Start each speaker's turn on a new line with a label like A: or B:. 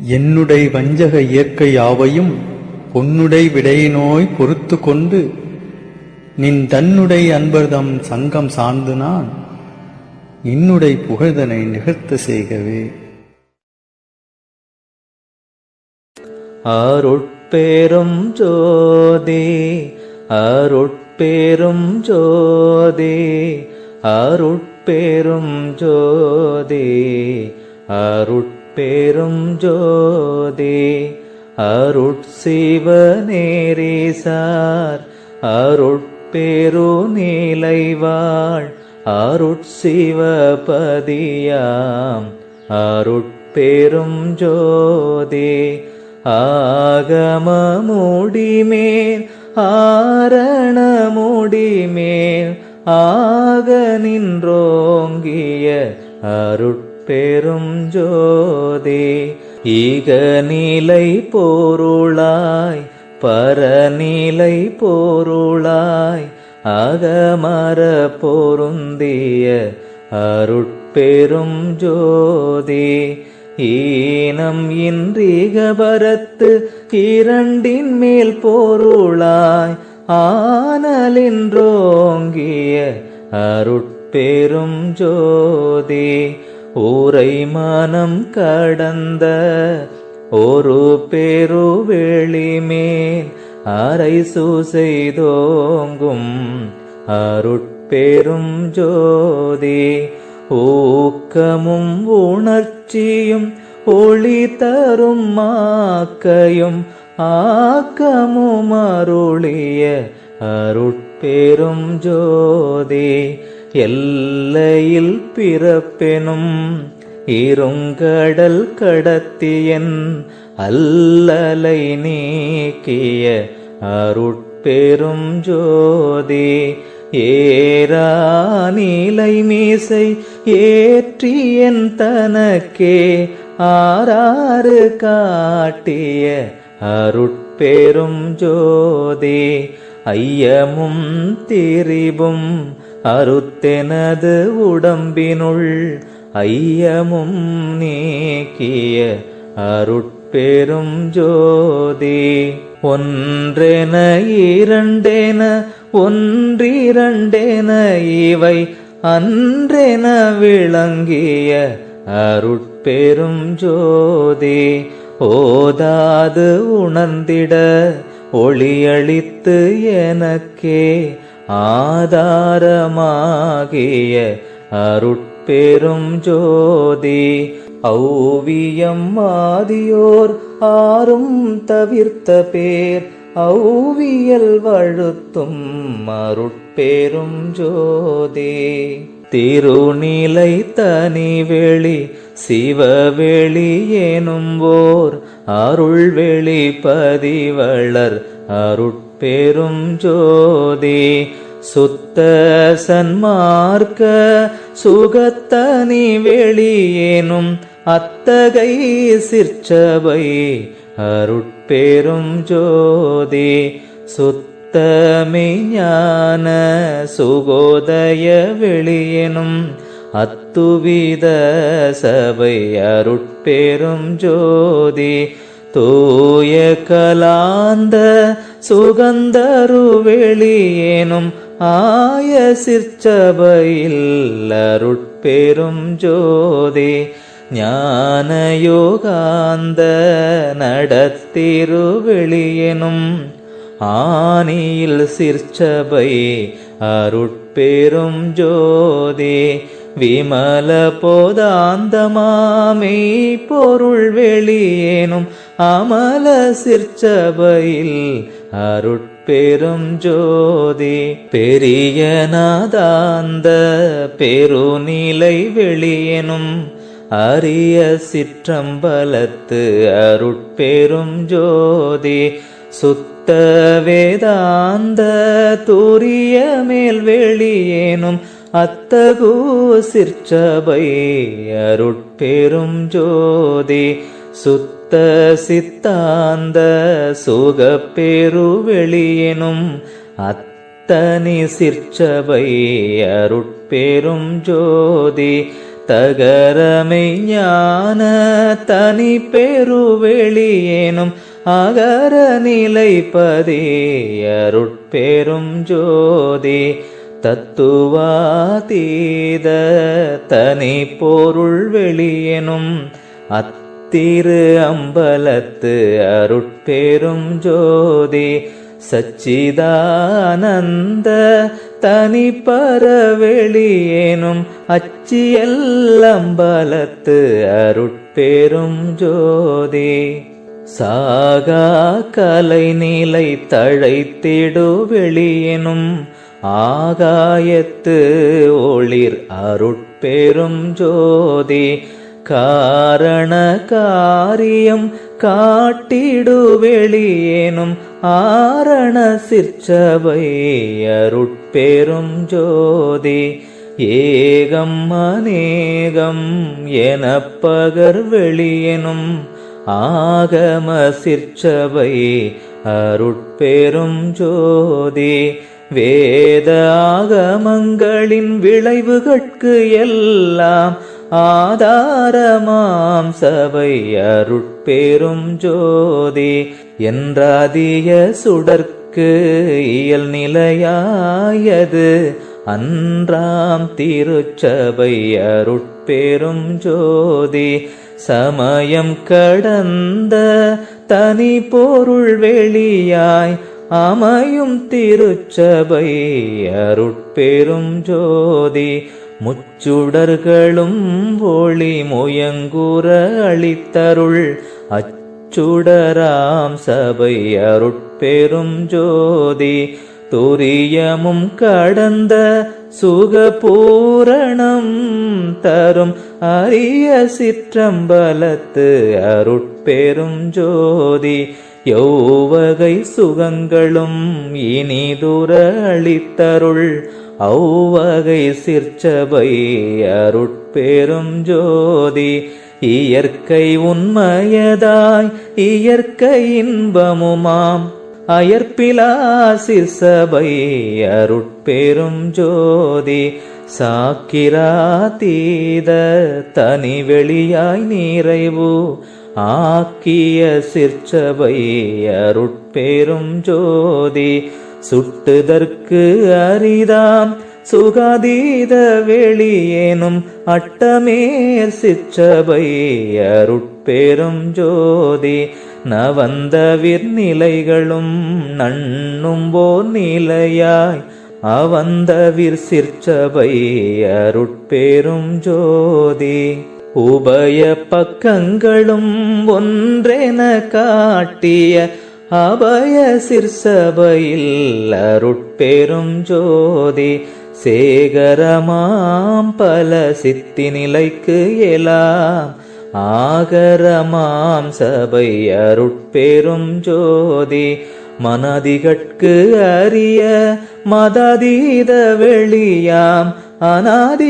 A: என்னுடை வஞ்சக இயற்கை யாவையும் பொன்னுடை விடையினோய் பொறுத்து கொண்டு நின் தன்னுடை அன்பர்தம் சங்கம் சார்ந்து நான் இன்னுடை புகழ்தனை நிகழ்த்த செய்கவே.
B: அருட்பெரும் ஜோதி அருட்பெரும் ஜோதி அருட்பெரும் ஜோதி அருட்பெரும் ஜோதி அருட்சிவநேரிசார் அருட்பெரு நீலைவாழ் அருட்சிவபதியாம் அருட்பெரும் ஜோதி ஆகமமுடிமேல் ஆரணமுடிமேல் ஆக நின்றோங்கிய அருட்பெரும் ஜோதி ஈகநிலை பொருளாய் பரநிலை பொருளாய் அகமர பொருந்திய அருட்பெரும் ஜோதி ஈனம் இன்றிகபரத்து இரண்டின் மேல் பொருளாய் ஆனலின்றோங்கிய அருட்பெரும் ஜோதி ஊரை மனம் கடந்த ஒரு பெருவெளிமேல் அரை செய்தோங்கும் அருட்பெரும் ஜோதி ஊக்கமும் உணர்ச்சியும் ஒளி தரும் மாக்கையும் ஆக்கமும் அருளிய அருட்பெரும் ஜோதி எல்லையில் பிறப்பெனும் இருங்கடல் கடத்தியன் அல்லலை நீக்கிய அருட்பெரும் ஜோதி ஏரா நீலை மீசை ஏற்றியன் தனக்கே ஆறாறு காட்டிய அருட்பெரும் ஜோதி ஐயமும் திரிபும் அறுத்தெனது உடம்பினுள் ஐயமும் நீக்கிய அருட்பெரும் ஜோதி ஒன்றென இரண்டென ஒன்றிரண்டென இவை அன்றென விளங்கிய அருட்பெரும் ஜோதி ஓதாது உணர்ந்திட ஒளியளித்து எனக்கே ஆதாரமாகிய அருட்பெரும் ஜோதி ஔவியம் ஆதியோர் ஆறும் தவிர்த்த பேர் ஔவியல் வழுத்தும் அருட்பெரும் ஜோதி திருநிலை தனிவெளி சிவவெளி எனும்போர் அருள்வெளி பதிவளர் அருட்பெரும் ஜோதி சுத்த சன்மார்க்க சுகத்தனி வெளியேனும் அத்தகை சிற்சபை அருட்பெரும் ஜோதி சுத்தமே ஞான சுகோதய வெளியெனும் அத்துவித சபை அருட்பெரும் ஜோதி தூய கலாந்த சுகந்தரு வெளியேனும் ஆய சிற்சபையில் அருட்பெரும் ஜோதி ஞான யோகாந்த நடத்திரு வெளியெனும் ஆனியில் சிற்சபை அருட்பெரும் ஜோதி விமல போதாந்தமாமே பொருள் வெளியேனும் அமல சிற்சபையில் அருட்பெரும் ஜோதி பெரிய நாதாந்த பெருநிலை வெளியெனும் அரிய சிற்றம்பலத்து அருட்பெரும் ஜோதி சுத்த வேதாந்த தூரிய மேல் வெளியேனும் அத்தகு சிற்சபை அருட்பெரும் ஜோதி சுத்த சித்தாந்த சுகப்பெரு வெளியெனும் அத்தனி சிற்சபை அருட்பெரும் ஜோதி தகரமை ஞான தனி பெருவெளியேனும் அகர நிலைப்பதே அருட்பெரும் ஜோதி தத்துவாதீத தனி பொருள் வெளியெனும் அத்திரு அம்பலத்து அருட்பெரும் ஜோதி சச்சிதானந்த தனி பரவெளியேனும் அச்சியல்லம்பலத்து அருட்பெரும் ஜோதி சாகா கலை நிலை தழைத்திடு வெளியெனும் ஆகாயத்து ஒளிர் அருட்பெரும் ஜோதி காரண காரியம் காட்டிடு வெளியேனும் ஆரண சிற்சபை அருட்பெரும் ஜோதி ஏகம் அநேகம் எனப்பகர் வெளியெனும் ஆகம சிற்சபை அருட்பெரும் ஜோதி வேத ஆகமங்களின் விளைவுகட்கு எல்லாம் ஆதாரமாம் சபை அருட்பெரும் ஜோதி என்றாதிய சுடர்க்கு இயல் நிலையாயது அன்றாம் திருச்சபை அருட்பெரும் ஜோதி சமயம் கடந்த தனி பொருள் வெளியாய் அமையும் திருச்சபை அருட்பெரும் ஜோதி முச்சுடர்களும் ஒளி முயங்குற அளித்தருள் அச்சுடராம் சபை அருட்பெரும் ஜோதி துரியமும் கடந்த சுகபூரணம் தரும் அரிய சிற்றம்பலத்து அருட்பெரும் ஜோதி யௌவகை சுகங்களும் இனிதுர அளித்தருள் ஔவகை சிற்சபை அருட்பெரும் ஜோதி இயற்கை உண்மையதாய் இயற்கை இன்பமுமாம் அயற்பிலா சிற்சபை அருட்பெரும் ஜோதி சாக்கிராதீத தனி வெளியாய் நிறைவு ஆக்கிய சிற்சபை அருட்பெரும் ஜோதி சுட்டுதற்கு அரிதாம் சுகாதீத வெளியேனும் அட்டமேற் சிற்சபை அருட்பெரும் ஜோதி நவந்தவிர் நிலைகளும் நண்ணும்போர் நிலையாய் அவந்தவிர் சிற்சபை அருட்பெரும் ஜோதி உபய பக்கங்களும் ஒன்றென காட்டிய அபய சிற்சபையில் அருட்பெரும் ஜோதி சேகரமாம் பல சித்தி நிலைக்கு எலாம் ஆகரமாம் சபை அருட்பெரும் ஜோதி மனதிகட்கு அரிய மதாதீத வெளியாம் அநாதி